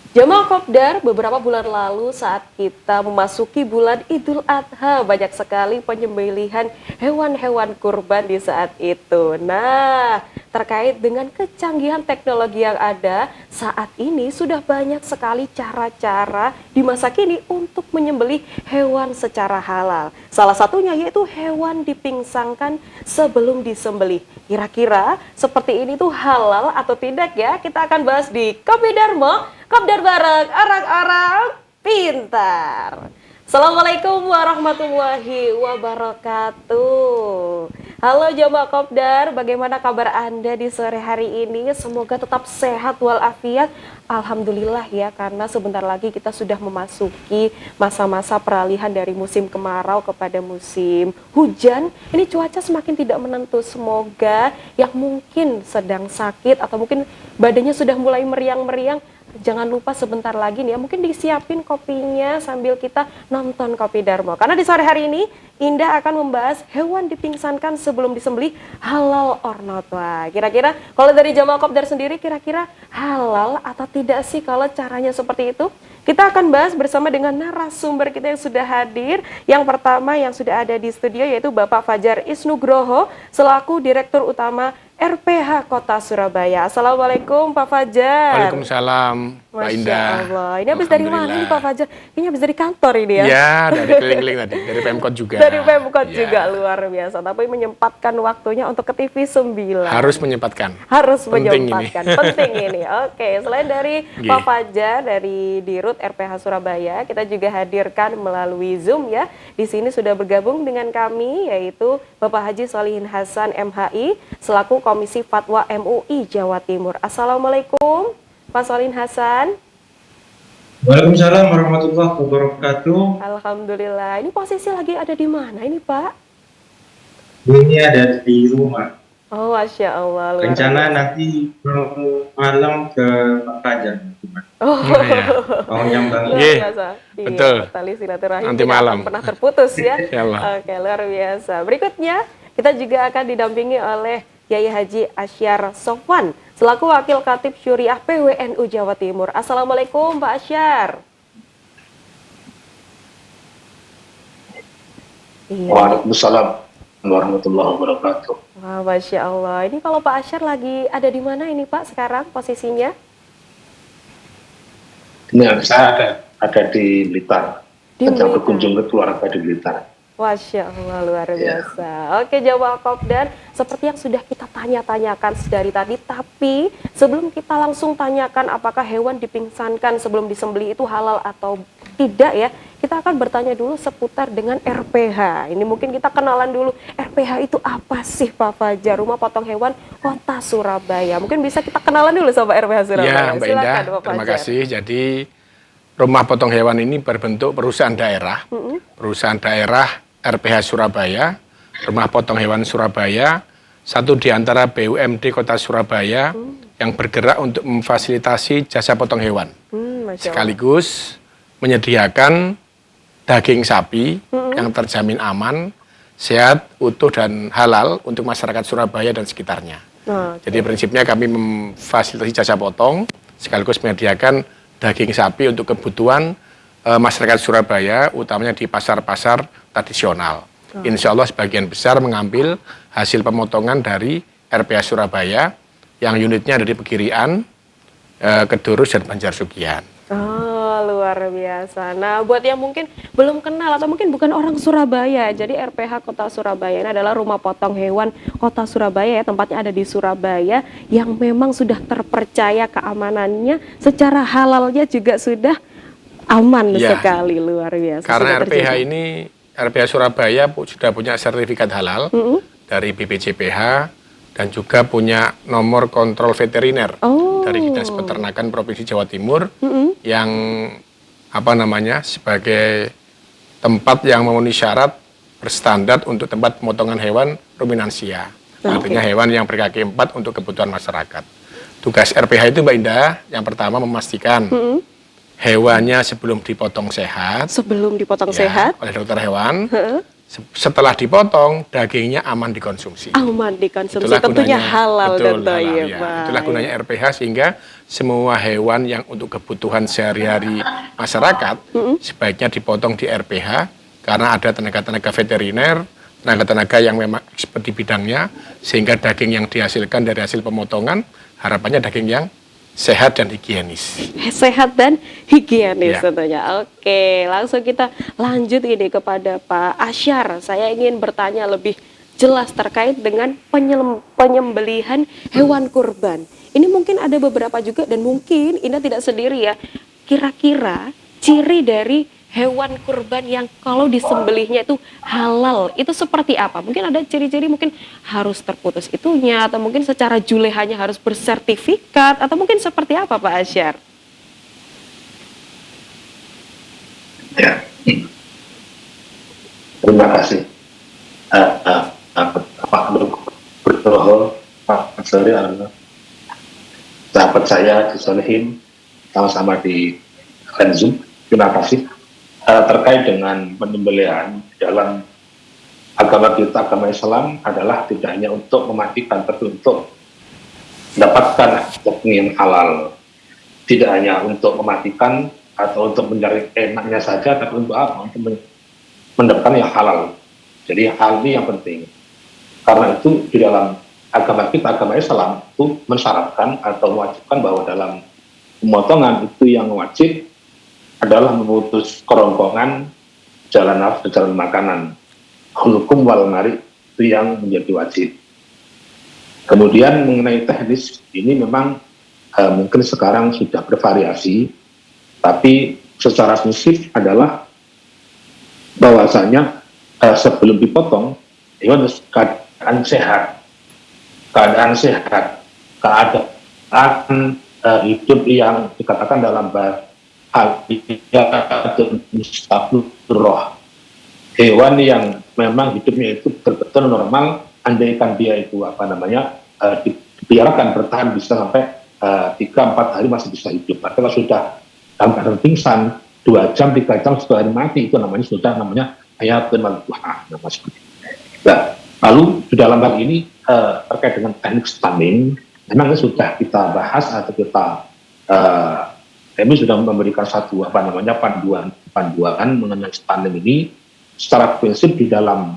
Jamaah Kopdar, beberapa bulan lalu saat kita memasuki bulan Idul Adha, banyak sekali penyembelihan hewan-hewan kurban di saat itu. Nah, terkait dengan kecanggihan teknologi yang ada, saat ini sudah banyak sekali cara-cara di masa kini untuk menyembelih hewan secara halal. Salah satunya yaitu hewan dipingsangkan sebelum disembelih. Kira-kira seperti ini tuh halal atau tidak ya? Kita akan bahas di Kopi Darmo, Kopdar bareng orang-orang pintar. Assalamualaikum warahmatullahi wabarakatuh. Halo jamaah Kopdar, bagaimana kabar Anda di sore hari ini? Semoga tetap sehat walafiat. Alhamdulillah ya, karena sebentar lagi kita sudah memasuki masa-masa peralihan dari musim kemarau kepada musim hujan. Ini cuaca semakin tidak menentu. Semoga yang mungkin sedang sakit atau mungkin badannya sudah mulai meriang-meriang, jangan lupa sebentar lagi nih ya, mungkin disiapin kopinya sambil kita nonton Kopi Darmo. Karena di sore hari ini, Indah akan membahas hewan dipingsankan sebelum disembelih halal or not. Wah, kira-kira kalau dari Jamaah Kopdar sendiri, kira-kira halal atau tidak sih kalau caranya seperti itu? Kita akan bahas bersama dengan narasumber kita yang sudah hadir. Yang pertama yang sudah ada di studio yaitu Bapak Fajar Isnugroho, selaku Direktur Utama RPH Kota Surabaya. Assalamualaikum Pak Fajar. Waalaikumsalam Mbak Indah. Masya Allah. Ini habis dari mana nih Pak Fajar? Ini habis dari kantor ini ya? Iya, dari keliling-keliling tadi, dari Pemkot juga. Dari Pemkot Ya. juga, luar biasa. Tapi menyempatkan waktunya untuk ke TV 9. Harus menyempatkan. Harus Penting menyempatkan. ini. Penting ini. Oke, selain dari Nggih. Pak Fajar dari Dirut RPH Surabaya, kita juga hadirkan melalui Zoom ya. Di sini sudah bergabung dengan kami yaitu Bapak Haji Solihin Hasan MHI selaku Komisi Fatwa MUI Jawa Timur. Assalamualaikum Pak Solihin Hasan. Waalaikumsalam warahmatullahi wabarakatuh. Alhamdulillah. Ini posisi lagi ada di mana ini Pak? Ini ada di rumah. Oh, Masya Allah. Luar Rencana biasa. nanti malam ke Fajar. Oh, Iya. Mau nyambang. luar Nggih, biasa. Iya, betul. tali silaturahim Nanti tidak malam. akan pernah terputus ya. Insyaallah. Oke, luar biasa. Berikutnya kita juga akan didampingi oleh Yai Haji Asyar Sofwan selaku Wakil Khatib Syuriah PWNU Jawa Timur. Assalamualaikum Pak Asyar. Iya. Waalaikumsalam warahmatullahi wabarakatuh. Wah, Masya Allah. Ini kalau Pak Asyar lagi ada di mana ini Pak sekarang posisinya? Ini saya ada di Blitar. Di Sedang Blitar. berkunjung ke keluarga di Blitar. Masya Allah, luar Ya. biasa. Oke, Jamaah Kopdar, seperti yang sudah kita tanya-tanyakan dari tadi, tapi sebelum kita langsung tanyakan apakah hewan dipingsankan sebelum disembelih itu halal atau tidak ya, kita akan bertanya dulu seputar dengan RPH. Ini mungkin kita kenalan dulu, RPH itu apa sih Pak Fajar? Rumah Potong Hewan Kota Surabaya. Mungkin bisa kita kenalan dulu sama RPH Surabaya. Ya, Mbak Indah, Silakan, Pak terima Fajar. kasih. Jadi, Rumah Potong Hewan ini berbentuk perusahaan daerah. Perusahaan daerah RPH Surabaya, Rumah Potong Hewan Surabaya, satu di antara BUMD Kota Surabaya yang bergerak untuk memfasilitasi jasa potong hewan. Masya Allah. Sekaligus menyediakan daging sapi yang terjamin aman, sehat, utuh, dan halal untuk masyarakat Surabaya dan sekitarnya. Oke. Jadi prinsipnya kami memfasilitasi jasa potong, sekaligus menyediakan daging sapi untuk kebutuhan masyarakat Surabaya, utamanya di pasar-pasar tradisional. Insya Allah sebagian besar mengambil hasil pemotongan dari RPH Surabaya, yang unitnya ada di Pegirian, Kedurus, dan Banjarsugihan. Oh, luar biasa. Nah, buat yang mungkin belum kenal atau mungkin bukan orang Surabaya, jadi RPH Kota Surabaya ini adalah Rumah Potong Hewan Kota Surabaya ya, tempatnya ada di Surabaya yang memang sudah terpercaya keamanannya, secara halalnya juga sudah aman Ya. sekali, luar biasa. Karena Sudah RPH terjaga. ini, RPH Surabaya sudah punya sertifikat halal dari BPJPH dan juga punya nomor kontrol veteriner Oh. dari Dinas Peternakan Provinsi Jawa Timur yang sebagai tempat yang memenuhi syarat berstandar untuk tempat pemotongan hewan ruminansia. Artinya hewan yang berkaki 4 untuk kebutuhan masyarakat. Tugas RPH itu Mbak Indah, yang pertama memastikan hewannya sebelum dipotong sehat, Sebelum dipotong ya, sehat, oleh dokter hewan. setelah dipotong dagingnya aman dikonsumsi. Aman dikonsumsi, tentunya halal betul, tentu halal, ya, ya. Pak. Itulah gunanya RPH, sehingga semua hewan yang untuk kebutuhan sehari-hari masyarakat sebaiknya dipotong di RPH, karena ada tenaga-tenaga veteriner, tenaga-tenaga yang memang expert di bidangnya, sehingga daging yang dihasilkan dari hasil pemotongan harapannya daging yang sehat dan higienis. Sehat dan higienis Ya. tentunya. Oke, langsung kita lanjut ini kepada Pak Asyar. Saya ingin bertanya lebih jelas terkait dengan penyembelihan hewan kurban. Ini mungkin ada beberapa juga, dan mungkin Indah tidak sendiri ya. Kira-kira ciri dari hewan kurban yang kalau disembelihnya itu halal, itu seperti apa? Mungkin ada ciri-ciri, mungkin harus terputus itunya, atau mungkin secara julehanya harus bersertifikat, atau mungkin seperti apa, Pak Asyar? Ya. Terima kasih. Pak Nugroho, Pak Ansori, sahabat saya di Solehin, sama-sama di Zoom. Terima kasih. Terkait dengan penyembelihan dalam agama kita, agama Islam adalah tidak hanya untuk mematikan, tapi untuk mendapatkan daging yang halal. Tidak hanya untuk mematikan atau untuk mencari enaknya saja, tapi untuk apa? Untuk mendapatkan yang halal. Jadi hal ini yang penting. Karena itu di dalam agama kita, agama Islam itu mensyaratkan atau mewajibkan bahwa dalam pemotongan itu yang wajib adalah memutus kerongkongan jalan nafas dan jalan makanan. Hukum wal mari itu yang menjadi wajib. Kemudian mengenai teknis ini memang mungkin sekarang sudah bervariasi, tapi secara prinsip adalah bahwasanya sebelum dipotong hewan harus keadaan sehat, keadaan hidup yang dikatakan dalam bahasa mustaqirrah. Hewan yang memang hidupnya itu betul-betul normal, andaikan dia itu dibiarkan bertahan bisa sampai 3-4 hari masih bisa hidup. Tapi kalau sudah dalam keadaan pingsan 2 jam, 3 jam, 1 hari mati, itu namanya hayatun madbuhah, nama seperti itu. Nah, lalu di dalam hal ini terkait dengan teknik stunning, memang sudah kita bahas atau kita kami sudah memberikan satu panduan mengenai stunning ini. Secara prinsip di dalam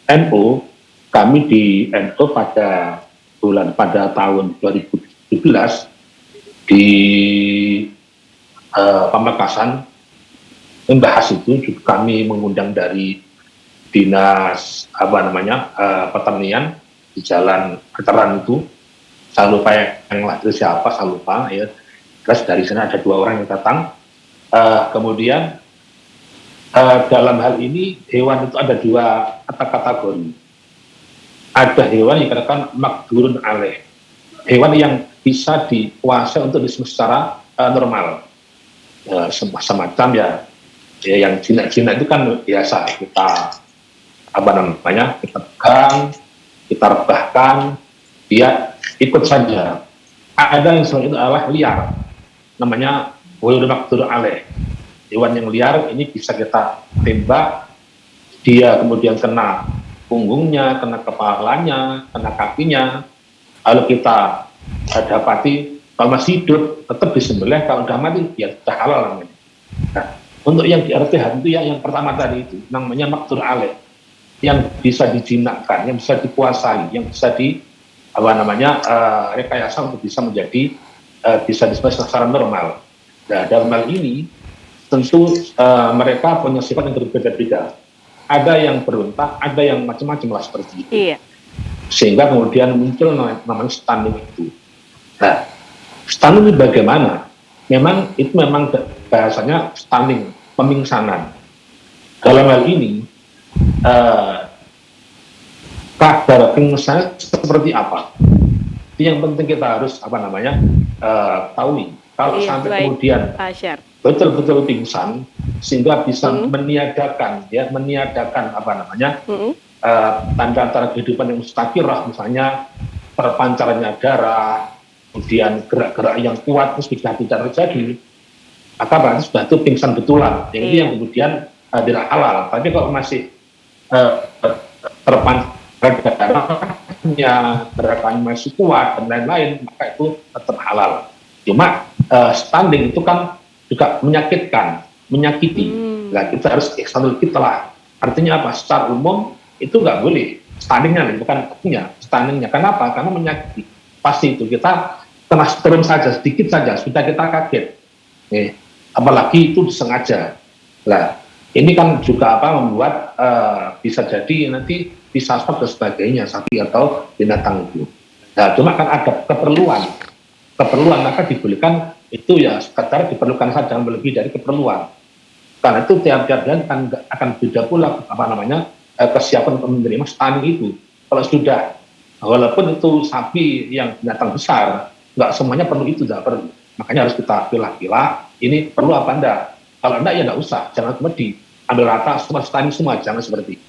NU, kami di NU pada tahun 2017 di Pamekasan membahas itu, juga kami mengundang dari dinas pertanian di Jalan Veteran itu. Saya lupa yang lahir siapa, saya lupa ya. Terus dari sana ada 2 orang yang datang. Kemudian dalam hal ini hewan itu ada 2 kategori. Ada hewan yang dikatakan makdurun alaih, hewan yang bisa dikuasai untuk disembelih secara normal. Semacam ya yang jinak-jinak itu kan biasa kita kita pegang, kita rebahkan, dia ikut saja. Ada yang selain itu adalah liar, namanya wayul makdur alaih, hewan yang liar. Ini bisa kita tembak, dia kemudian kena punggungnya, kena kepalanya, kena kakinya, lalu kita dapati kalau masih hidup tetap disembelih, kalau sudah mati ya sudah halal namanya. Nah, untuk yang di RTH itu yang pertama tadi itu namanya makdur alaih, yang bisa dijinakkan, yang bisa dikuasai, yang bisa rekayasa untuk bisa menjadi bisa disebut secara normal. Nah, dalam hal ini tentu mereka punya sifat yang berbeda-beda. Ada yang berontak, ada yang macam-macam lah seperti itu. Iya. Sehingga kemudian muncul namanya stunning itu. Nah, stunning itu bagaimana? Memang bahasanya stunning, pemingsanan. Dalam hal ini kadar pingsan seperti apa? Itu yang penting kita harus tahu. Kalau sampai kemudian betul-betul pingsan sehingga bisa meniadakan tanda-tanda kehidupan yang mustaqirrah, misalnya perpancarannya darah, kemudian gerak-gerak yang kuat terus tidak terjadi, maka berarti sudah itu pingsan betulan. Yang ini yang kemudian tidak halal. Tapi kalau masih terpancarnya gerakan masih kuat dan lain-lain, maka itu tetap halal. Cuma stunting itu kan juga menyakiti. Nah, kita harus eksternal kita lah. Artinya apa? Secara umum itu nggak boleh. Stuntingnya, bukan artinya stuntingnya. Kenapa? Karena menyakiti. Pasti itu kita kena turun saja, sedikit saja, sudah kita kaget. Apalagi itu disengaja. Nah, ini kan juga membuat bisa jadi nanti bisa dan sebagainya, sapi atau binatang itu. Nah, cuma kan ada keperluan maka dibolehkan itu ya sekedar diperlukan saja, jangan lebih dari keperluan. Karena itu tiap-tiap dan akan beda pula kesiapan untuk menerima stunting itu. Kalau sudah, walaupun itu sapi yang binatang besar, nggak semuanya perlu itu, tidak perlu. Makanya harus kita pilah-pilah, ini perlu apa enggak. Kalau enggak ya enggak usah, jangan cuma diambil rata, semua stunting semua, jangan seperti itu.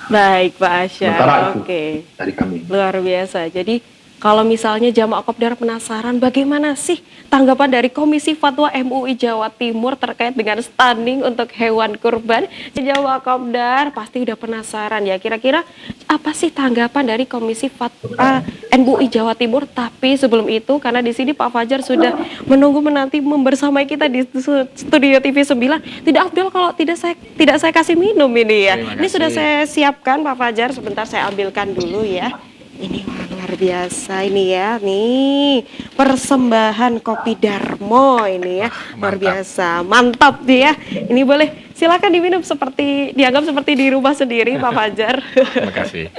Baik Pak Asyar, oke. Dari kami. Luar biasa. Jadi kalau misalnya jamaah Kopdar penasaran bagaimana sih tanggapan dari Komisi Fatwa MUI Jawa Timur terkait dengan stunting untuk hewan kurban, jamaah Kopdar pasti udah penasaran ya, kira-kira apa sih tanggapan dari Komisi Fatwa MUI Jawa Timur. Tapi sebelum itu, karena di sini Pak Fajar sudah menunggu menanti membersamai kita di studio TV 9, tidak afdal kalau tidak saya kasih minum ini ya. Ini sudah saya siapkan Pak Fajar, sebentar saya ambilkan dulu ya. Ini luar biasa ini ya, nih persembahan Kopi Darmo ini ya, luar biasa, mantap dia. Ini boleh silakan diminum dianggap seperti di rumah sendiri Pak Fajar. Terima kasih.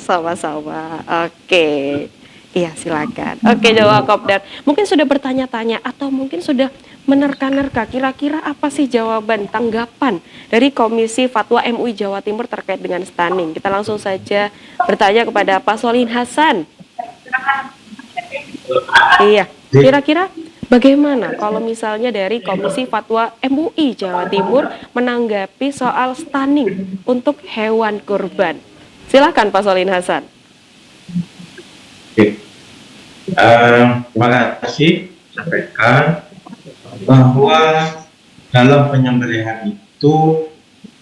Sama-sama. Oke. Iya, silakan. Oke, jawab Kopdar. Mungkin sudah bertanya-tanya atau mungkin sudah menerka-nerka kira-kira apa sih jawaban tanggapan dari Komisi Fatwa MUI Jawa Timur terkait dengan stunting. Kita langsung saja bertanya kepada Pak Solihin Hasan. Iya, kira-kira bagaimana kalau misalnya dari Komisi Fatwa MUI Jawa Timur menanggapi soal stunting untuk hewan kurban? Silakan Pak Solihin Hasan. Terima kasih. Sampaikan bahwa dalam penyembelihan itu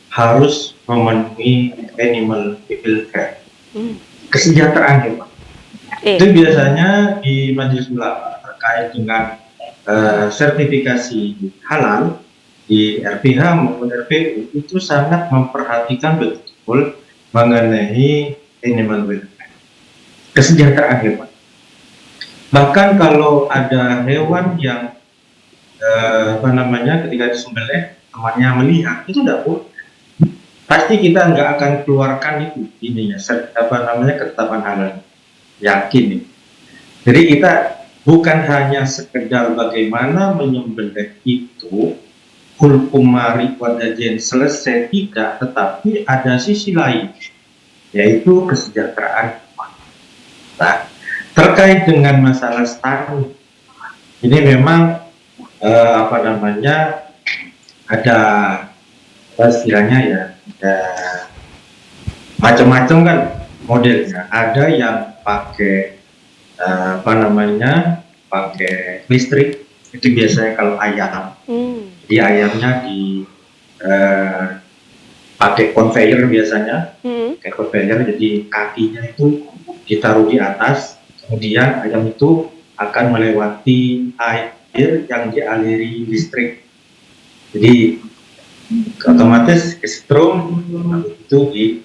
harus memenuhi animal welfare, kesejahteraan hewan. Itu biasanya di majelis ulama terkait dengan sertifikasi halal di RPH maupun RPU itu sangat memperhatikan betul mengenai animal welfare, kesejahteraan hewan. Bahkan kalau ada hewan yang ketika disembelih temannya melihat, itu tidak boleh. Pasti kita nggak akan keluarkan itu ketetapan halal, yakin nih. Jadi kita bukan hanya sekedar bagaimana menyembelih itu hukum mari wadajen selesai, tidak, tetapi ada sisi lain, yaitu kesejahteraan. Nah, terkait dengan masalah stunting ini memang ada istilahnya ya, ada macam-macam kan modelnya. Ada yang pakai pakai listrik, itu biasanya kalau ayam. Jadi ayamnya pakai conveyor biasanya, kayak conveyor, jadi kakinya itu ditaruh di atas, kemudian ayam itu akan melewati air yang dialiri listrik, jadi otomatis kesetrum itu di.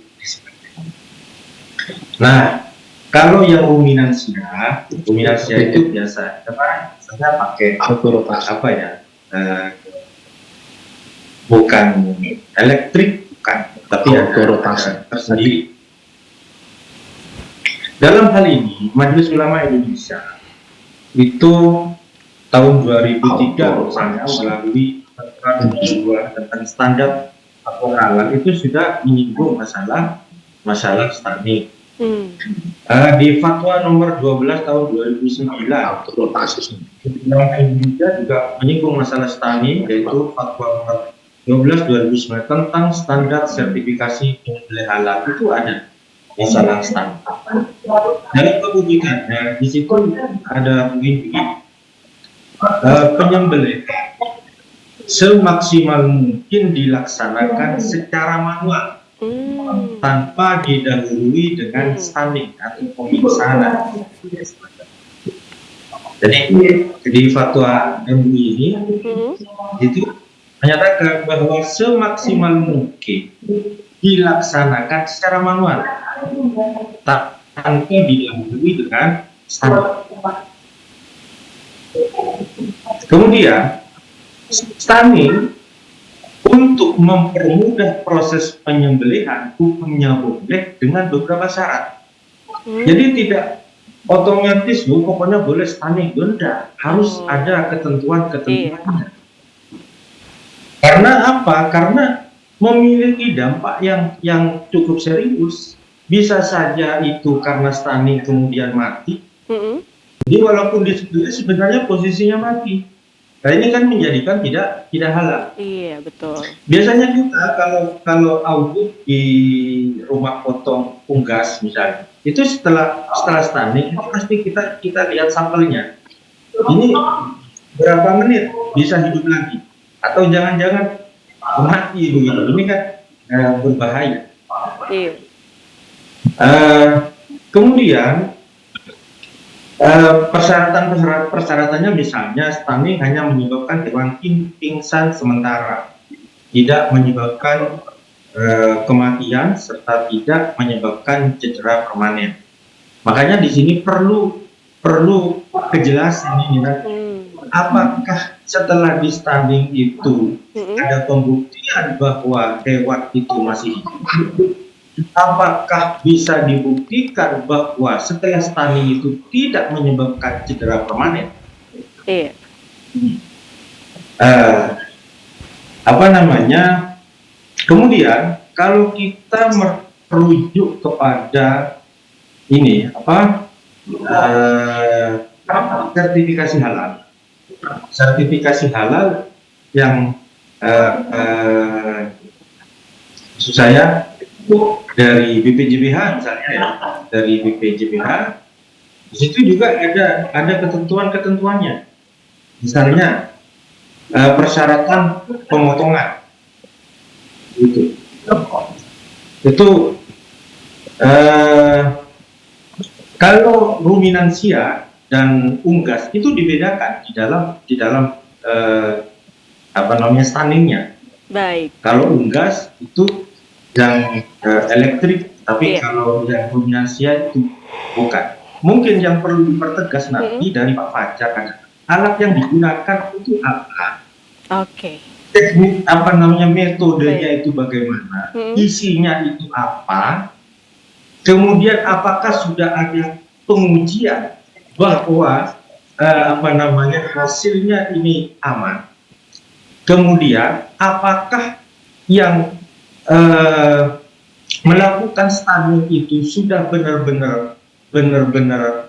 Nah, kalau yang ruminansia itu biasa saya pakai bukan elektrik, bukan, tapi ada tersendiri. Dalam hal ini, Majelis Ulama Indonesia itu tahun 2003 misalnya melalui peraturan 2 tentang standar halal itu sudah menyinggung masalah stunting. Di fatwa nomor 12 tahun 2009, Ulama Indonesia juga menyinggung masalah stunting, yaitu fatwa nomor 12 2009 tentang standar sertifikasi penyembelih halal. Itu ada masalah stunting. Dalam kebutuhannya di situ ada begini, penyembelih semaksimal mungkin dilaksanakan secara manual tanpa didahului dengan stunning atau pemingsanan. Jadi di fatwa MUI ini itu menyatakan bahwa semaksimal mungkin dilaksanakan secara manual tanpa didahului dengan stunning. Kemudian stunning untuk mempermudah proses penyembelihan hukumnya boleh dengan beberapa syarat. Jadi tidak otomatis pokoknya boleh stunning, enggak, harus ada ketentuan-ketentuannya. Karena apa? Karena memiliki dampak yang cukup serius. Bisa saja itu karena stunning kemudian mati. Jadi walaupun disebutnya sebenarnya posisinya mati. Nah ini kan menjadikan tidak halal. Iya, betul. Biasanya kita kalau audit di rumah potong unggas misalnya, itu setelah stunning itu pasti kita lihat sampelnya. Ini berapa menit bisa hidup lagi atau jangan-jangan mati begitu. Ini kan berbahaya. Iya. Kemudian persyaratannya misalnya stunning hanya menyebabkan hewan pingsan sementara, tidak menyebabkan kematian serta tidak menyebabkan cedera permanen. Makanya di sini perlu kejelasan ini kan. Apakah setelah di stunning itu ada pembuktian bahwa hewan itu masih hidup? Apakah bisa dibuktikan bahwa setelah stunning itu tidak menyebabkan cedera permanen? Iya. Kemudian kalau kita merujuk kepada ini sertifikasi halal yang maksud saya dari BPJBH misalnya ya, dari BPJBH di situ juga ada ketentuannya, misalnya persyaratan pemotongan itu kalau ruminansia dan unggas itu dibedakan di dalam stunningnya. Baik. Kalau unggas itu yang elektrik, tapi kalau yang ruminansia itu bukan. Mungkin yang perlu dipertegas nanti dari Pak Fajar kan, alat yang digunakan itu apa? Oke. Teknik metodenya itu bagaimana? Isinya itu apa? Kemudian apakah sudah ada pengujian bahwa hasilnya ini aman? Kemudian apakah yang melakukan stunning itu sudah benar-benar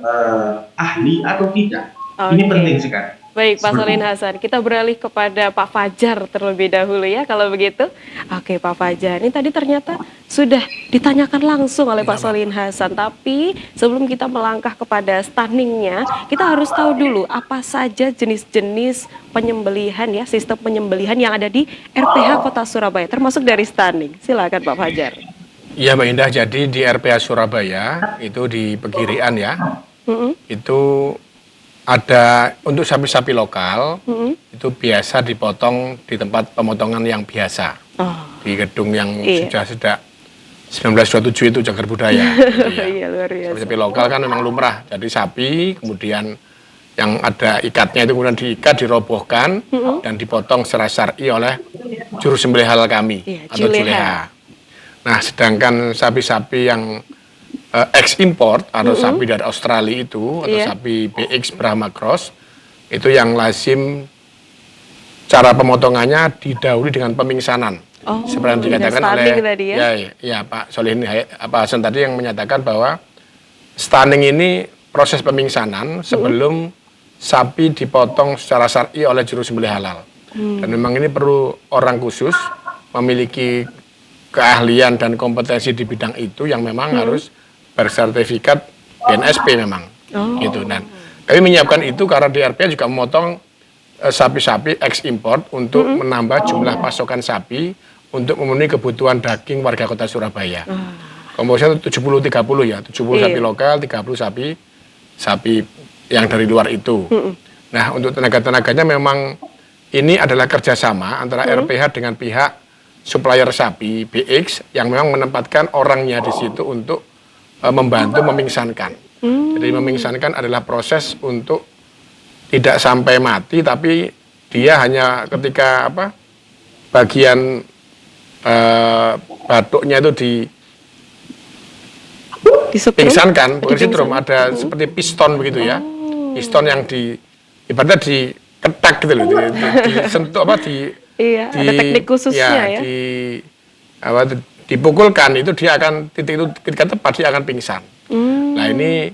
ahli atau tidak? Ini penting sekali. Baik, Pak Solihin Hasan, kita beralih kepada Pak Fajar terlebih dahulu ya, kalau begitu. Oke, Pak Fajar, ini tadi ternyata sudah ditanyakan langsung oleh Pak Solihin Hasan, tapi sebelum kita melangkah kepada stunningnya, kita harus tahu dulu apa saja jenis-jenis penyembelihan ya, sistem penyembelihan yang ada di RPH Kota Surabaya, termasuk dari stunning. Silakan Pak Fajar. Iya Mbak Indah, jadi di RPH Surabaya, itu di Pegirian ya, itu ada untuk sapi-sapi lokal, itu biasa dipotong di tempat pemotongan yang biasa. Di gedung yang sejak 1927 itu Cagar Budaya. Iya, luar biasa. Sapi lokal kan memang lumrah, jadi sapi, kemudian yang ada ikatnya itu kemudian diikat, dirobohkan, dan dipotong secara syar'i oleh juru sembelih halal kami, atau juleha. Nah, sedangkan sapi-sapi yang ekspor atau sapi dari Australia itu atau sapi BX Brahma Cross itu yang lazim cara pemotongannya didahului dengan pemingsanan. Seperti yang dikatakan oleh Pak Solihin Hasan tadi yang menyatakan bahwa stunning ini proses pemingsanan sebelum sapi dipotong secara syar'i oleh juru sembelih halal. Dan memang ini perlu orang khusus memiliki keahlian dan kompetensi di bidang itu yang memang harus bersertifikat BNSP memang, gitu. Dan kami menyiapkan itu karena di RPH juga memotong sapi-sapi ekspor untuk menambah jumlah pasokan sapi untuk memenuhi kebutuhan daging warga kota Surabaya. Komposisinya 70-30 ya, 70 sapi lokal, 30 sapi yang dari luar itu. Nah, untuk tenaga-tenaganya memang ini adalah kerjasama antara RPH dengan pihak supplier sapi BX yang memang menempatkan orangnya di situ untuk membantu memingsankan. Jadi memingsankan adalah proses untuk tidak sampai mati, tapi dia hanya ketika bagian batuknya itu dipingsankan, bukan sindrom, ada seperti piston begitu ya, piston yang ibaratnya diketak gitu loh, disentuh Iya, ada teknik khususnya ya. Dipukulkan itu dia akan titik itu ketika tepat dia akan pingsan. Nah ini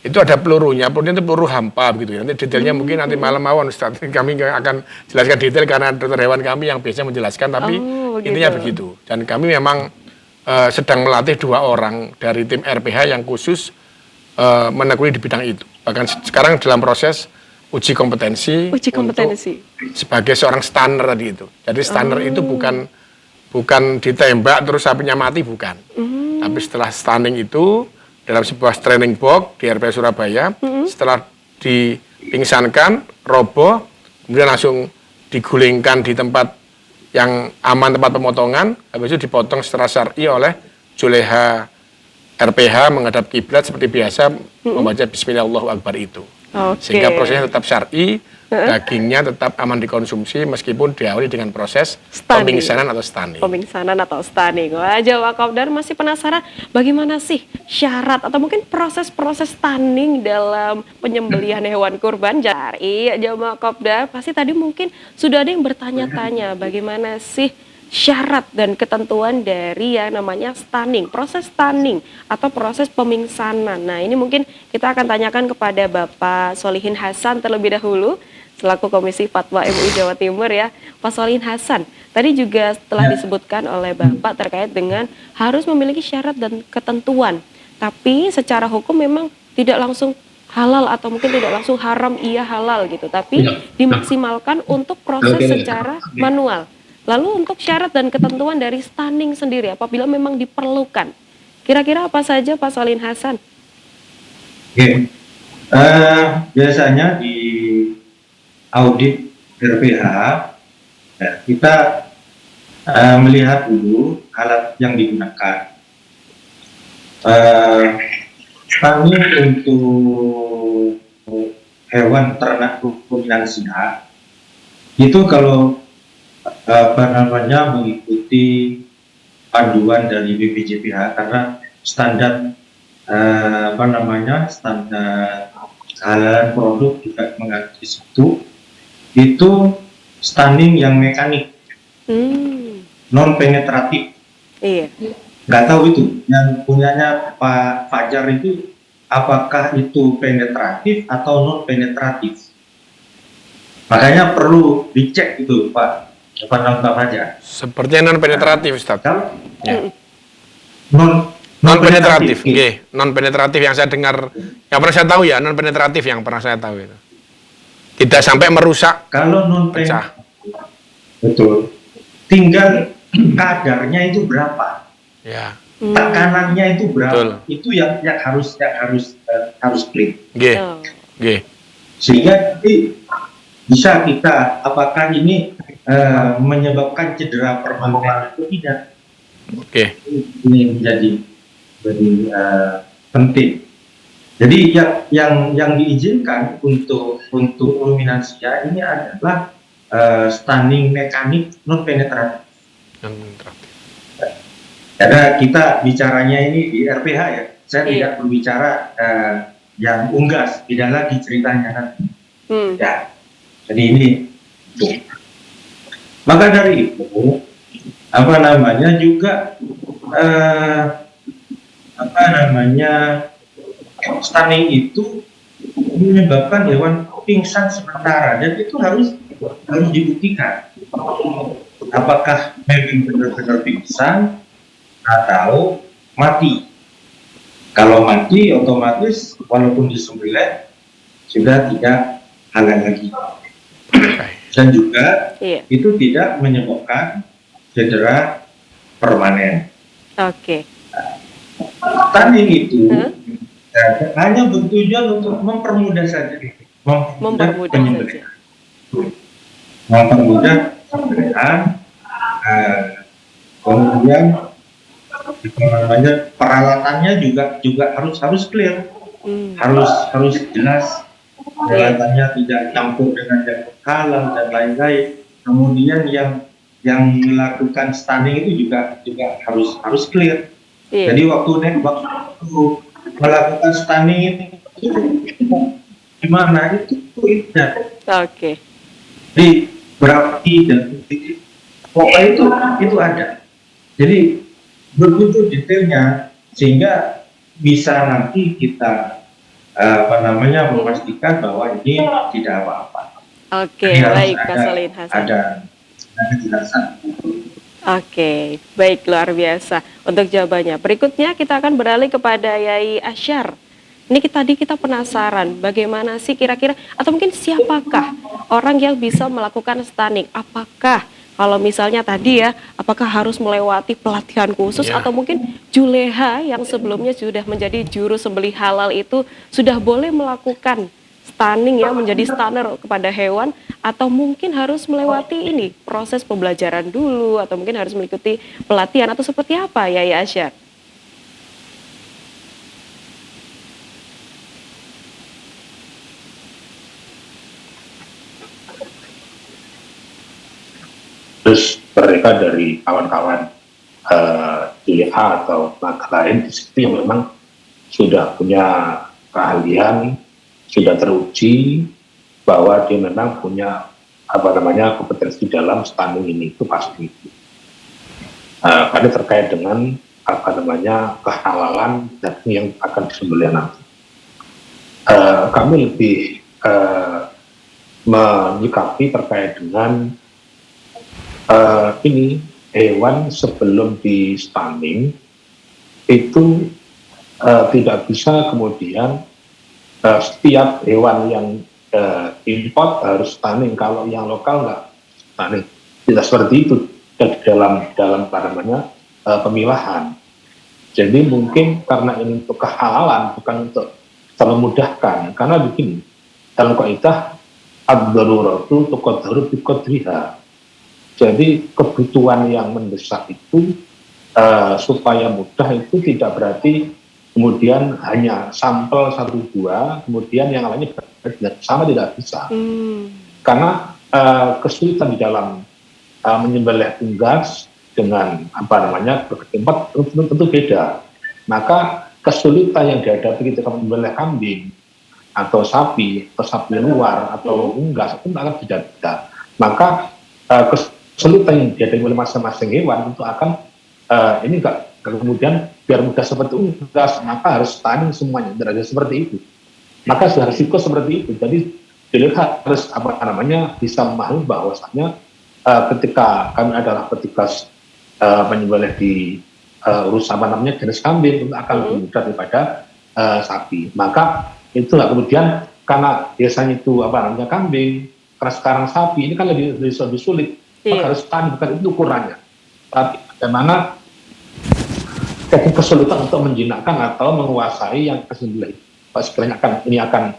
itu ada pelurunya itu peluru hampa begitu ya. Nanti detailnya mungkin nanti malam mawon Ustaz. Kami akan jelaskan detail karena dokter hewan kami yang biasa menjelaskan, tapi intinya begitu. Dan kami memang sedang melatih 2 orang dari tim RPH yang khusus menekuni di bidang itu. Bahkan sekarang dalam proses uji kompetensi. Sebagai seorang stunner tadi itu. Jadi stunner itu bukan ditembak terus sapinya mati, bukan. Tapi setelah stunning itu dalam sebuah training box di RPH Surabaya, setelah dipingsankan, roboh, kemudian langsung digulingkan di tempat yang aman, tempat pemotongan, habis itu dipotong secara syar'i oleh juleha RPH menghadap kiblat seperti biasa, membaca Bismillahirrahmanirrahim itu. Sehingga prosesnya tetap syar'i, dagingnya tetap aman dikonsumsi meskipun diawali dengan proses pemingsanan atau stunning. Wah, Jawa Kopdar masih penasaran bagaimana sih syarat atau mungkin proses-proses stunning dalam penyembelihan hewan kurban syar'i. Jawa Kopdar pasti tadi mungkin sudah ada yang bertanya-tanya bagaimana sih syarat dan ketentuan dari yang namanya stunning, proses stunning atau proses pemingsanan. Nah, ini mungkin kita akan tanyakan kepada Bapak Solihin Hasan terlebih dahulu selaku Komisi Fatwa MUI Jawa Timur ya. Pak Solihin Hasan, tadi juga telah disebutkan oleh Bapak terkait dengan harus memiliki syarat dan ketentuan. Tapi secara hukum memang tidak langsung halal atau mungkin tidak langsung haram iya halal gitu, tapi dimaksimalkan untuk proses secara manual. Lalu untuk syarat dan ketentuan dari stunning sendiri apabila memang diperlukan, kira-kira apa saja Pak Solihin Hasan? Biasanya di audit RPH ya, kita melihat dulu alat yang digunakan. Stunning untuk hewan ternak ruminansia itu kalau mengikuti panduan dari BPJPH karena standar standar kehalalan produk juga mengatur itu stunning yang mekanik, non penetratif. Iya. Nggak tahu itu yang punyanya Pak Fajar itu apakah itu penetratif atau non penetratif. Makanya perlu dicek itu Pak aja. Sepertinya non penetratif, Ustaz. Ya. Non penetratif, non penetratif yang saya dengar, yang pernah saya tahu ya, non penetratif yang pernah saya tahu itu. Tidak sampai merusak. Kalau non penetratif, betul. Tinggal kadarnya itu berapa? Ya. Tekanannya itu berapa? Betul. Itu yang harus clear. Sehingga bisa kita apakah ini menyebabkan cedera permanen atau tidak. Ini menjadi penting. Jadi yang diizinkan untuk ruminansia ini adalah stunning mekanik non penetratif. Karena kita bicaranya ini di RPH ya, saya tidak berbicara yang unggas, tidak lagi ceritanya nanti. Ya, jadi ini. Maka dari itu, juga stunning itu menyebabkan hewan pingsan sementara dan itu harus dibuktikan apakah memang benar-benar pingsan atau mati. Kalau mati otomatis walaupun disembelih sudah tidak halal lagi. Oke. dan juga Iya. itu tidak menyebabkan cedera permanen. Oke. Stunting itu Hah? hanya bertujuan untuk mempermudah saja, Mempermudah penyembelihan. saja. Mempermudah penyembelihan, kemudian apa namanya, peralatannya juga harus clear, Hmm. harus jelas, peralatannya tidak campur dengan jarum kalam dan lain-lain. Kemudian yang melakukan stunning itu juga harus clear. Iya. Jadi waktu melakukan stunning itu gimana itu Oke. jadi berarti dan titik pokoknya itu ada. Jadi begitu detailnya sehingga bisa nanti kita memastikan bahwa ini tidak apa-apa. Oke, Jadi harus baik Pak Solihin Hasan. ada kejelasan. Oke, baik, luar biasa untuk jawabannya. Berikutnya kita akan beralih kepada Yai Asyar. Ini tadi kita penasaran bagaimana sih kira-kira atau mungkin siapakah orang yang bisa melakukan stunning? Apakah kalau misalnya tadi ya, apakah harus melewati pelatihan khusus Ya. atau mungkin juleha yang sebelumnya sudah menjadi juru sembelih halal itu sudah boleh melakukan stunning ya, menjadi stunner kepada hewan, atau mungkin harus melewati ini proses pembelajaran dulu atau mungkin harus mengikuti pelatihan atau seperti apa ya Asyar? Terus mereka dari kawan-kawan DLH atau lembaga lain di situ yang memang sudah punya keahlian, sudah teruji bahwa dia memang punya kompetensi dalam stunning ini, itu pasti. Karena terkait dengan kehalalan daging yang akan disembelih nanti. Kami lebih menyikapi terkait dengan ini hewan sebelum di stunning itu tidak bisa kemudian setiap hewan yang import harus stunning, kalau yang lokal nggak stunning. Tidak seperti itu dalam pemilahan. Jadi mungkin karena ini untuk kehalalan, bukan untuk memudahkan. Karena begini, dalam kaidah ad-daruratu tuqaddaru biqadriha. Jadi kebutuhan yang mendesak itu supaya mudah itu tidak berarti kemudian hanya sampel 1-2, kemudian yang lainnya sama, tidak bisa. Karena kesulitan di dalam menyembelih unggas dengan berketempat tentu beda. Maka kesulitan yang dihadapi ketika menyembelih kambing atau sapi luar atau unggas itu akan beda-beda. Maka kesulitan yang dihadapi oleh masing-masing hewan itu akan ini enggak kemudian biar mudah seperti unggas maka harus stunning semuanya, tidak ada seperti itu. Maka sudah risiko seperti itu. Jadi dilihat harus bisa memahami bahwasanya ketika kami adalah petugas menyembelih di urus jenis kambing itu akan lebih mudah daripada sapi. Maka itulah kemudian karena biasanya itu kambing, karena sekarang sapi ini kan lebih sulit. Maka harus stunning, bukan itu ukurannya. Tapi bagaimana kesulitan untuk menjinakkan atau menguasai yang kesembelih. Sekiranya akan dijinakkan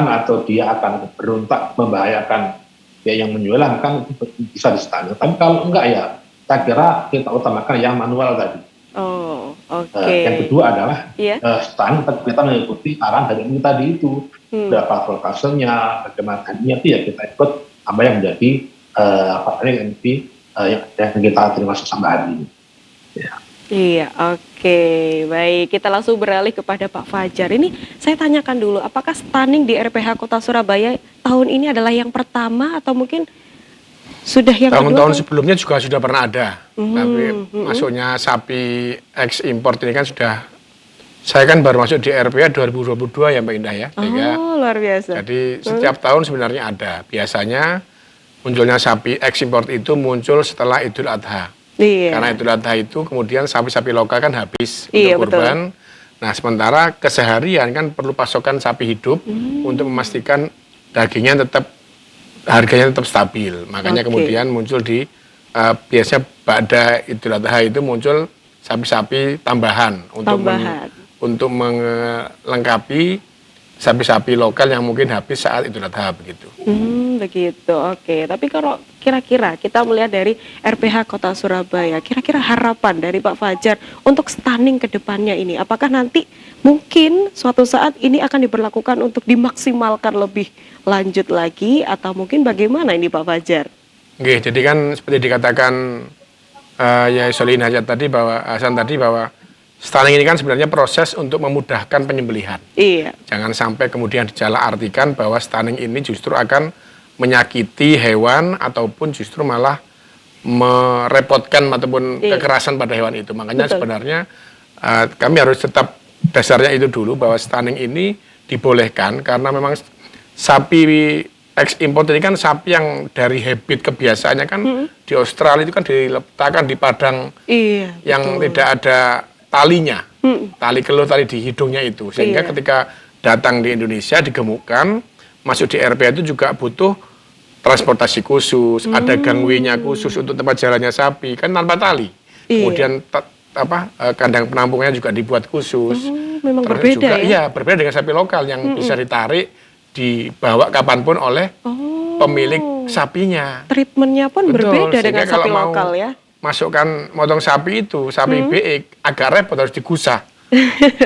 atau dia akan berontak membahayakan yang menyulam, kan itu bisa di-stunning. Tapi kalau enggak ya, saya kira kita utamakan yang manual tadi. Oh, oke. Yang kedua adalah stunning, kita mengikuti arahan dari ini tadi itu. Berapa voltasenya, bagaimana itu ya kita ikut apa yang menjadi yang kita terima sampai hari ini. Ya. Iya, oke. Baik, kita langsung beralih kepada Pak Fajar. Ini saya tanyakan dulu, apakah stunning di RPH Kota Surabaya tahun ini adalah yang pertama atau mungkin sudah yang kedua? Tahun-tahun sebelumnya juga sudah pernah ada. Tapi masuknya sapi ekspor ini kan sudah, saya kan baru masuk di RPH 2022 ya Mbak Indah ya. Luar biasa. Jadi setiap tahun sebenarnya ada. Biasanya munculnya sapi ekspor itu muncul setelah Idul Adha. Karena Idul Adha itu kemudian sapi-sapi lokal kan habis untuk kurban. Nah sementara keseharian kan perlu pasokan sapi hidup untuk memastikan dagingnya tetap harganya tetap stabil. Makanya Oke. kemudian muncul di biasanya pada Idul Adha itu muncul sapi-sapi tambahan Tambahan. untuk melengkapi sapi-sapi lokal yang mungkin habis saat Idul Adha begitu. Begitu. Oke. Tapi kalau kira-kira kita melihat dari RPH Kota Surabaya, kira-kira harapan dari Pak Fajar untuk stunning ke depannya ini, apakah nanti mungkin suatu saat ini akan diberlakukan untuk dimaksimalkan lebih lanjut lagi, atau mungkin bagaimana ini Pak Fajar? Oke, jadi kan seperti dikatakan ya Solihin Hasan tadi bahwa stunning ini kan sebenarnya proses untuk memudahkan penyembelihan. Iya. Jangan sampai kemudian disalah-artikan bahwa stunning ini justru akan menyakiti hewan ataupun justru malah merepotkan ataupun Iya. kekerasan pada hewan itu. Makanya Betul. sebenarnya kami harus tetap dasarnya itu dulu bahwa stunning ini dibolehkan karena memang sapi ekspor ini kan sapi yang dari habit kebiasaannya kan di Australia itu kan diletakkan di padang Iya. yang betul. tidak ada talinya, tali kelur tali di hidungnya itu, sehingga Iya. ketika datang di Indonesia digemukkan, masuk di RPH itu juga butuh transportasi khusus, ada gangway-nya khusus untuk tempat jalannya sapi, kan tanpa tali. Iya. Kemudian kandang penampungnya juga dibuat khusus. Memang Terus berbeda juga, ya? Iya, berbeda dengan sapi lokal yang bisa ditarik, dibawa kapanpun oleh pemilik sapinya. Treatmentnya pun Betul, berbeda dengan sehingga kalau sapi mau lokal ya? masukkan motong sapi itu, sapi BX agak repot, harus digusah.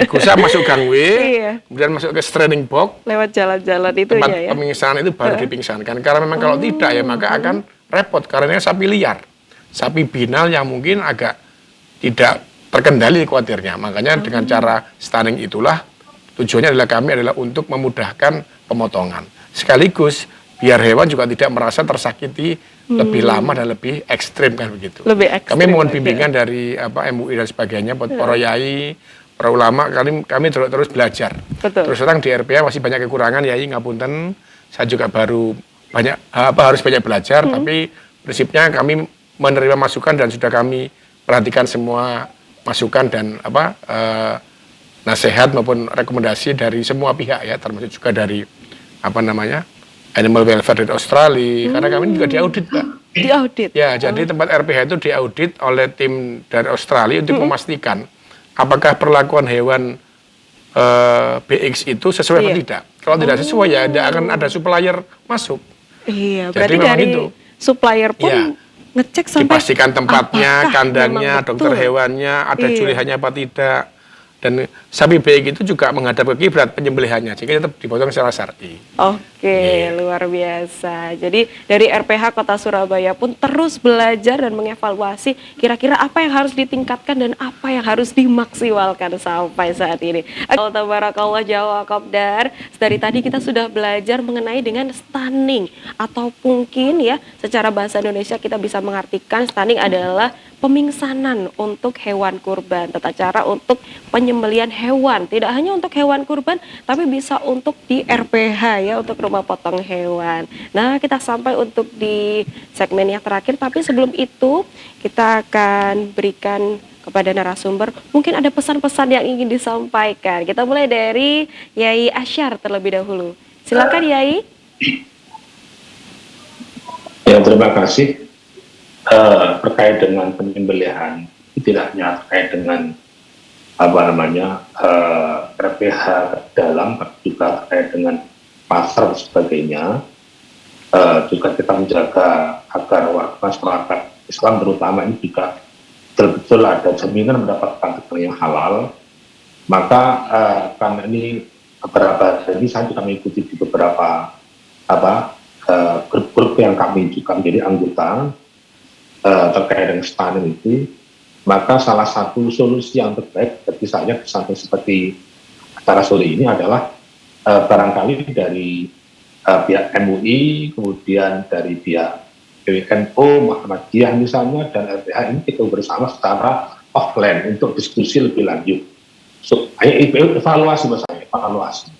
Digusah masuk gangway, Iya. kemudian masuk ke straining box, Lewat jalan-jalan tempat itunya ya? pemingsanan itu baru dipingsankan. Karena memang kalau tidak ya maka akan repot, karena ini sapi liar. Sapi binal yang mungkin agak tidak terkendali khawatirnya. Makanya dengan cara stunning itulah tujuannya adalah untuk memudahkan pemotongan. Sekaligus biar hewan juga tidak merasa tersakiti lebih lama dan lebih ekstrim kan begitu. Lebih ekstrim. Kami mohon lagi. bimbingan dari MUI dan sebagainya, buat para yai, para ulama, kami terus belajar. Betul. Terus terang di RPH masih banyak kekurangan, yai ngapunten. Saya juga baru harus banyak belajar, tapi prinsipnya kami menerima masukan dan sudah kami perhatikan semua masukan dan nasihat maupun rekomendasi dari semua pihak ya, termasuk juga dari Animal Welfare dari Australia, karena kami juga diaudit, Pak. Diaudit? Ya, jadi tempat RPH itu diaudit oleh tim dari Australia untuk memastikan apakah perlakuan hewan BX itu sesuai atau Iya. tidak. Kalau tidak sesuai ya tidak akan ada supplier masuk. Iya, Jadi berarti memang dari itu. supplier pun Iya. ngecek sampai Dipastikan tempatnya, apakah kandangnya, memang dokter betul. hewannya, ada Iya. julihannya apa tidak. Dan sapi BX itu juga menghadap ke kiblat penyembelihannya, sehingga tetap dipotong secara syar'i. Oke, Iya. luar biasa. Jadi dari RPH Kota Surabaya pun terus belajar dan mengevaluasi kira-kira apa yang harus ditingkatkan dan apa yang harus dimaksimalkan sampai saat ini. Tabarakallah Jawa Kopdar. Dari tadi kita sudah belajar mengenai dengan stunning, atau mungkin ya secara bahasa Indonesia kita bisa mengartikan stunning adalah pemingsanan untuk hewan kurban, tata cara untuk penyembelian hewan, tidak hanya untuk hewan kurban tapi bisa untuk di RPH ya, untuk rumah potong hewan. Nah, kita sampai untuk di segmen yang terakhir, tapi sebelum itu kita akan berikan kepada narasumber mungkin ada pesan-pesan yang ingin disampaikan. Kita mulai dari Yai Asyar terlebih dahulu. Silakan Yai. Ya, terima kasih. Terkait dengan penyembelihan, tidak hanya terkait dengan RPH dalam, tapi juga terkait dengan pasar dan sebagainya. Juga kita menjaga agar warga masyarakat Islam terutama ini juga betul-betul ada jaminan mendapatkan daging yang halal. Maka karena ini beberapa hari ini saya juga mengikuti di beberapa grup-grup yang kami juga menjadi anggota terkait dengan stunning itu, maka salah satu solusi yang terbaik bagi saya seperti acara sore ini adalah barangkali dari pihak MUI, kemudian dari pihak PWNU, Muhammadiyah misalnya, dan LBH ini kita bersama secara offline untuk diskusi lebih lanjut. Evaluasi misalnya, evaluasi.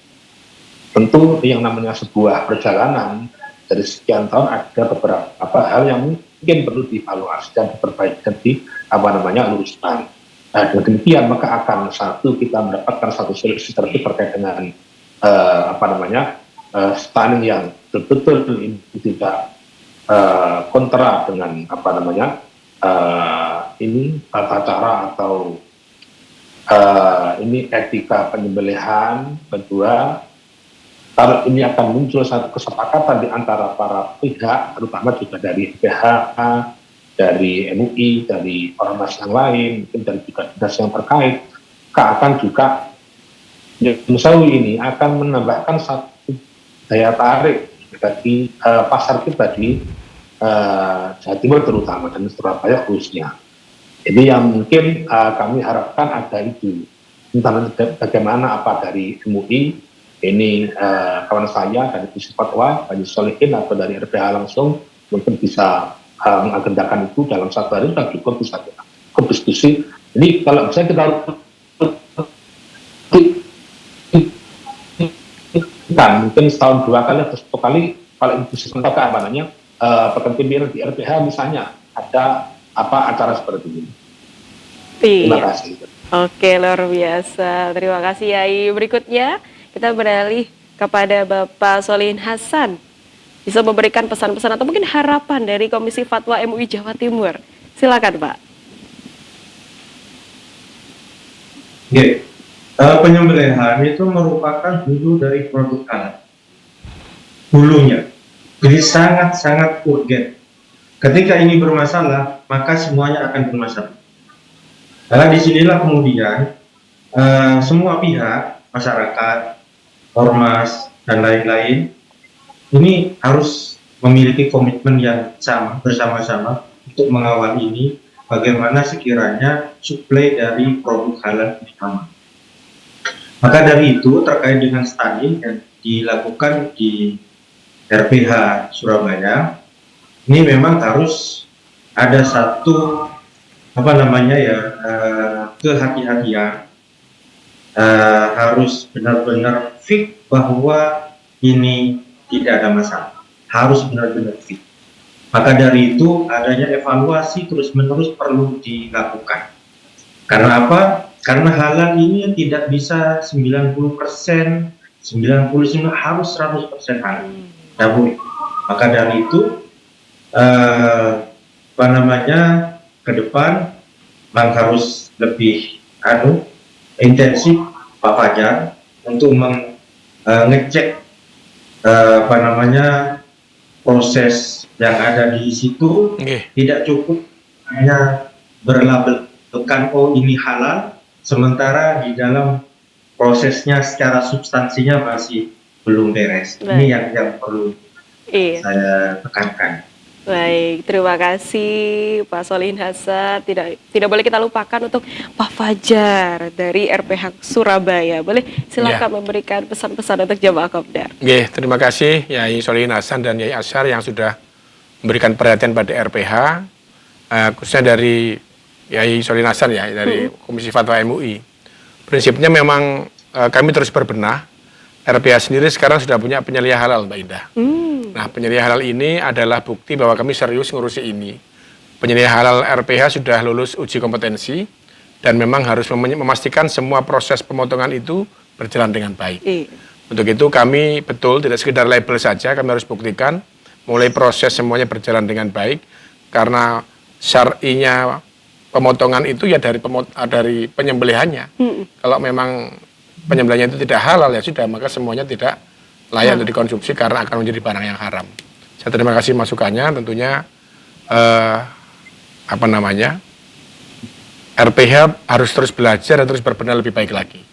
Tentu yang namanya sebuah perjalanan dari sekian tahun ada beberapa hal yang mungkin perlu dievaluasi dan diperbaiki di luruskan. Nah, dengan demikian maka akan kita mendapatkan satu solusi terbaik terkait dengan stunning yang betul-betul ini tidak kontra dengan ini tata cara atau ini etika penyembelihan. Kedua, kalau ini akan muncul satu kesepakatan di antara para pihak, terutama juga dari LBH, dari MUI, dari ormas yang lain, mungkin dari juga dinas yang terkait, akan juga Musawi ini akan menambahkan satu daya tarik bagi pasar kita di Jawa Timur terutama dan Surabaya khususnya. Jadi yang mungkin kami harapkan ada itu. Entah bagaimana apa dari MUI, ini kawan saya dari Pusat Fatwa, Pak Solihin atau dari RPH langsung mungkin bisa mengagendakan itu dalam satu hari sudah cukup bisa kita diskusi. Ini kalau misalnya kita mungkin setahun 2 kali atau 1 kali kalau itu sementara keamanannya pekan pimpinan di RPH misalnya ada acara seperti ini. Terima kasih. Oke, luar biasa. Terima kasih Yai. Berikutnya kita beralih kepada Bapak Solihin Hasan. Bisa memberikan pesan-pesan atau mungkin harapan dari Komisi Fatwa MUI Jawa Timur. Silakan, Pak. Oke. Penyembelihan itu merupakan hulu dari produk halal. Hulunya. Jadi sangat-sangat urgen. Ketika ini bermasalah, maka semuanya akan bermasalah. Karena disinilah kemudian semua pihak, masyarakat, ormas, dan lain-lain, ini harus memiliki komitmen yang sama, bersama-sama untuk mengawal ini, bagaimana sekiranya suplai dari produk halal ini aman. Maka dari itu, terkait dengan stunning yang dilakukan di RPH Surabaya, ini memang harus ada satu kehati-hatian, harus benar-benar fix bahwa ini tidak ada masalah, harus benar-benar fix. Maka dari itu adanya evaluasi terus-menerus perlu dilakukan. Karena apa? Karena halal ini tidak bisa 90%, 99 harus 100% halal. Tidak boleh. Maka dari itu ke depan memang harus lebih intensif Pak Fajar untuk mengecek proses yang ada di situ. Tidak cukup hanya berlabelkan ini halal, sementara di dalam prosesnya secara substansinya masih belum beres. Ini yang perlu saya tekankan. Baik, terima kasih Pak Solihin Hasan. Tidak boleh kita lupakan untuk Pak Fajar dari RPH Surabaya. Boleh silakan memberikan pesan-pesan untuk jamaah Kopdar. Terima kasih Yai Solihin Hasan dan Yai Asyar yang sudah memberikan perhatian pada RPH, khususnya dari Yai Solihin Hasan ya, dari Komisi Fatwa MUI. Prinsipnya memang kami terus berbenah. RPH sendiri sekarang sudah punya penyelia halal, Mbak Indah. Nah, penyelia halal ini adalah bukti bahwa kami serius ngurusi ini. Penyelia halal RPH sudah lulus uji kompetensi dan memang harus memastikan semua proses pemotongan itu berjalan dengan baik. Untuk itu kami betul tidak sekedar label saja, kami harus buktikan mulai proses semuanya berjalan dengan baik, karena syar'inya pemotongan itu ya dari penyembelihannya. Kalau memang penyembelihannya itu tidak halal ya sudah, maka semuanya tidak layak untuk dikonsumsi karena akan menjadi barang yang haram. Saya terima kasih masukannya. Tentunya RPH harus terus belajar dan terus berbenah lebih baik lagi.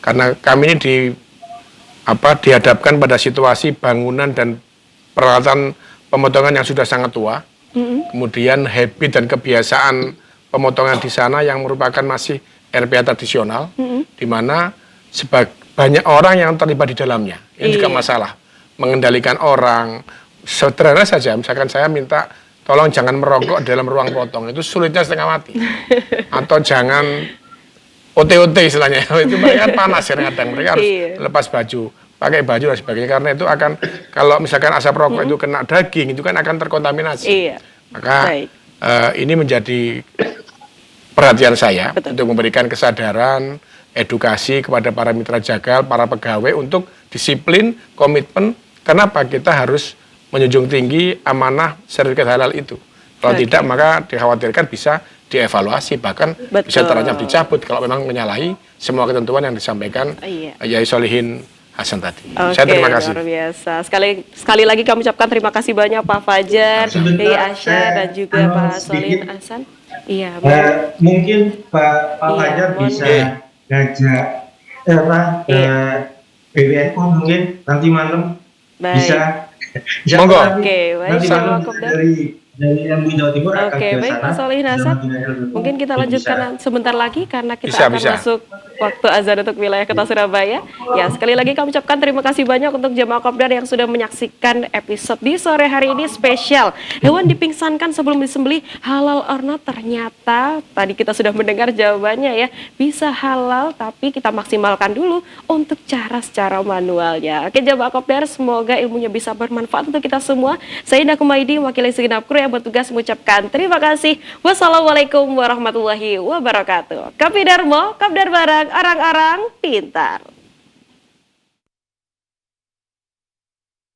Karena kami ini dihadapkan pada situasi bangunan dan peralatan pemotongan yang sudah sangat tua. Kemudian habit dan kebiasaan pemotongan di sana yang merupakan masih RPH tradisional, di mana banyak orang yang terlibat di dalamnya. Ini juga masalah. Mengendalikan orang. Sederhana saja, misalkan saya minta tolong jangan merokok dalam ruang potong. Itu sulitnya setengah mati. Atau jangan OT-OT istilahnya. Itu mereka panas kadang. Mereka harus lepas baju, pakai baju dan sebagainya. Karena itu akan, kalau misalkan asap rokok itu kena daging, itu kan akan terkontaminasi. Maka ini menjadi perhatian saya untuk memberikan kesadaran, edukasi kepada para mitra jagal, para pegawai untuk disiplin, komitmen Kenapa? Kita harus menjunjung tinggi amanah sertifikat halal itu. Kalau Oke. tidak, maka dikhawatirkan bisa dievaluasi, bahkan bisa Betul. terancam dicabut kalau memang menyalahi semua ketentuan yang disampaikan Iya. Yai Solihin Hasan tadi. Oke, Saya terima kasih. luar biasa. Sekali lagi kami ucapkan terima kasih banyak Pak Fajar, Sebentar, Yai Asyar, dan saya juga Pak sedikit. Solihin Hasan. Iya, Bang. Mungkin Pak Iya, Fajar mohon bisa maaf. ngajak Iya. BWNU mungkin nanti malam Baik. bisa. Monggo. Oke, baik, Nanti Pak malam Wakopdar. dari MUI Jawa Timur akan Oke, ke baik sana. Pak Solihin Hasan. Mungkin kita lanjutkan sebentar lagi karena kita akan Bisa. masuk waktu azan untuk wilayah Kota Surabaya. Ya, sekali lagi kami ucapkan terima kasih banyak untuk jemaah Kopdar yang sudah menyaksikan episode di sore hari ini spesial. Hewan dipingsankan sebelum disembelih halal or not? Ternyata tadi kita sudah mendengar jawabannya ya. Bisa halal tapi kita maksimalkan dulu untuk cara secara manualnya. Oke, jemaah Kopdar, semoga ilmunya bisa bermanfaat untuk kita semua. Saya Indah Kumaidi, wakil segenap kru yang bertugas mengucapkan terima kasih. Wassalamualaikum warahmatullahi wabarakatuh. Kapi Darmo, Kopdar Barang, orang-orang pintar.